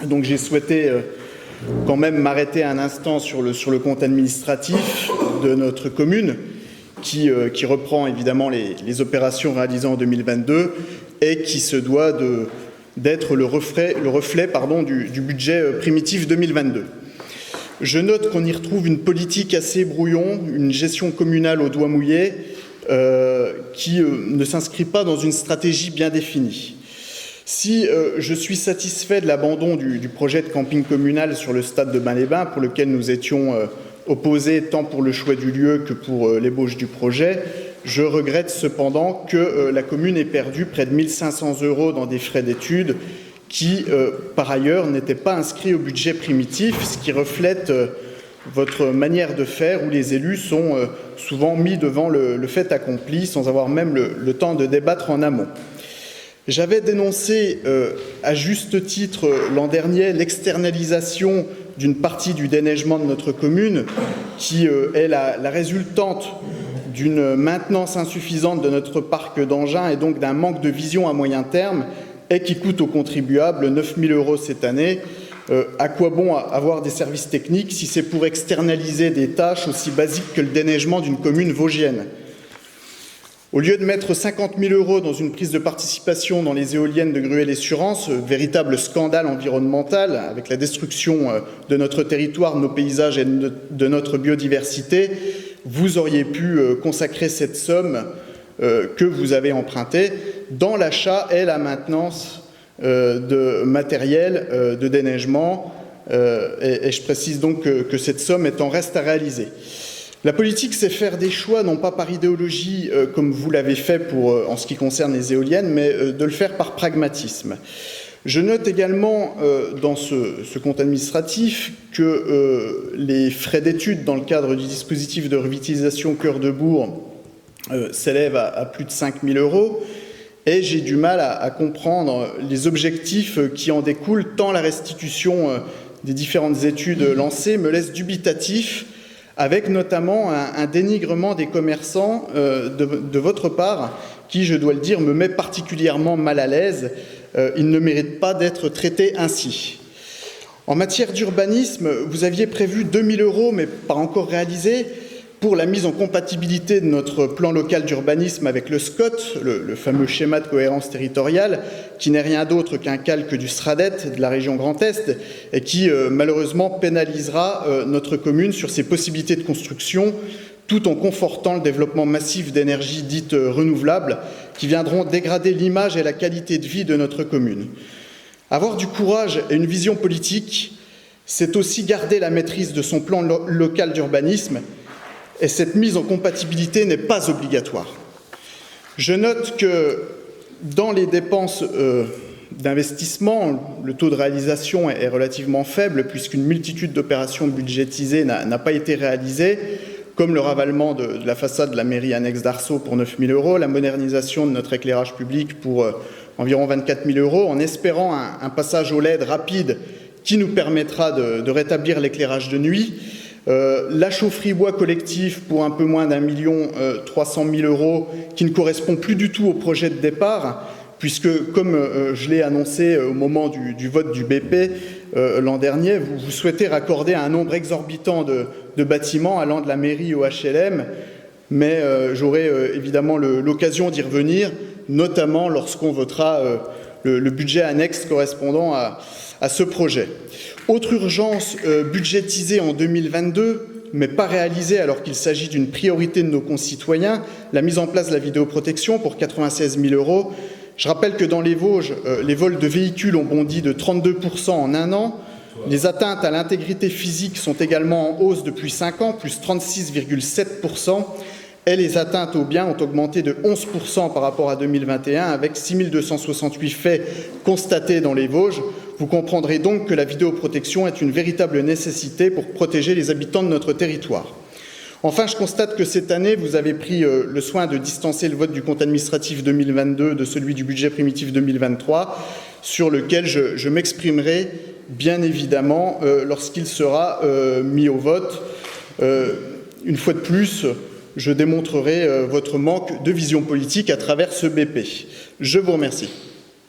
Donc j'ai souhaité quand même m'arrêter un instant sur le compte administratif de notre commune, qui reprend évidemment les opérations réalisées en 2022 et qui se doit d'être le reflet du budget primitif 2022. Je note qu'on y retrouve une politique assez brouillon, une gestion communale au doigt mouillé, qui ne s'inscrit pas dans une stratégie bien définie. Si je suis satisfait de l'abandon du projet de camping communal sur le stade de Bains-les-Bains, pour lequel nous étions opposés tant pour le choix du lieu que pour l'ébauche du projet, je regrette cependant que la commune ait perdu près de 1 500 € dans des frais d'études qui, par ailleurs, n'étaient pas inscrits au budget primitif, ce qui reflète votre manière de faire où les élus sont souvent mis devant le fait accompli sans avoir même le temps de débattre en amont. J'avais dénoncé à juste titre l'an dernier l'externalisation d'une partie du déneigement de notre commune qui est la résultante d'une maintenance insuffisante de notre parc d'engins et donc d'un manque de vision à moyen terme et qui coûte aux contribuables 9 000 € cette année. À quoi bon avoir des services techniques si c'est pour externaliser des tâches aussi basiques que le déneigement d'une commune vosgienne? Au lieu de mettre 50 000 € dans une prise de participation dans les éoliennes de Gruel-et-Surance, véritable scandale environnemental avec la destruction de notre territoire, de nos paysages et de notre biodiversité, vous auriez pu consacrer cette somme que vous avez empruntée dans l'achat et la maintenance de matériel de déneigement. Et je précise donc que cette somme est en reste à réaliser. La politique, c'est faire des choix, non pas par idéologie, comme vous l'avez fait en ce qui concerne les éoliennes, mais de le faire par pragmatisme. Je note également dans ce compte administratif que les frais d'études dans le cadre du dispositif de revitalisation Cœur de Bourg s'élèvent à plus de 5 000 €, et j'ai du mal à comprendre les objectifs qui en découlent, tant la restitution des différentes études lancées me laisse dubitatif, avec notamment un dénigrement des commerçants de votre part, qui, je dois le dire, me met particulièrement mal à l'aise. Ils ne méritent pas d'être traités ainsi. En matière d'urbanisme, vous aviez prévu 2 000 €, mais pas encore réalisés, pour la mise en compatibilité de notre plan local d'urbanisme avec le SCOT, le fameux schéma de cohérence territoriale, qui n'est rien d'autre qu'un calque du SRADET de la région Grand Est et qui malheureusement pénalisera notre commune sur ses possibilités de construction, tout en confortant le développement massif d'énergies dites renouvelables qui viendront dégrader l'image et la qualité de vie de notre commune. Avoir du courage et une vision politique, c'est aussi garder la maîtrise de son plan local d'urbanisme, et cette mise en compatibilité n'est pas obligatoire. Je note que dans les dépenses d'investissement, le taux de réalisation est relativement faible puisqu'une multitude d'opérations budgétisées n'a pas été réalisée, comme le ravalement de la façade de la mairie annexe d'Arceau pour 9 000 €, la modernisation de notre éclairage public pour environ 24 000 €, en espérant un passage au LED rapide qui nous permettra de rétablir l'éclairage de nuit. La chaufferie bois collectif pour un peu moins d'1 300 000 € qui ne correspond plus du tout au projet de départ, puisque, comme je l'ai annoncé au moment du vote du BP l'an dernier, vous souhaitez raccorder un nombre exorbitant de bâtiments allant de la mairie au HLM, mais j'aurai évidemment l'occasion d'y revenir, notamment lorsqu'on votera le budget annexe correspondant à ce projet. Autre urgence budgétisée en 2022, mais pas réalisée alors qu'il s'agit d'une priorité de nos concitoyens, la mise en place de la vidéoprotection pour 96 000 €. Je rappelle que dans les Vosges, les vols de véhicules ont bondi de 32 % en un an. Les atteintes à l'intégrité physique sont également en hausse depuis 5 ans, plus 36,7 %. Et les atteintes aux biens ont augmenté de 11 % par rapport à 2021, avec 6 268 faits constatés dans les Vosges. Vous comprendrez donc que la vidéoprotection est une véritable nécessité pour protéger les habitants de notre territoire. Enfin, je constate que cette année, vous avez pris le soin de distancer le vote du compte administratif 2022 de celui du budget primitif 2023, sur lequel je m'exprimerai bien évidemment lorsqu'il sera mis au vote. Une fois de plus, je démontrerai votre manque de vision politique à travers ce BP. Je vous remercie.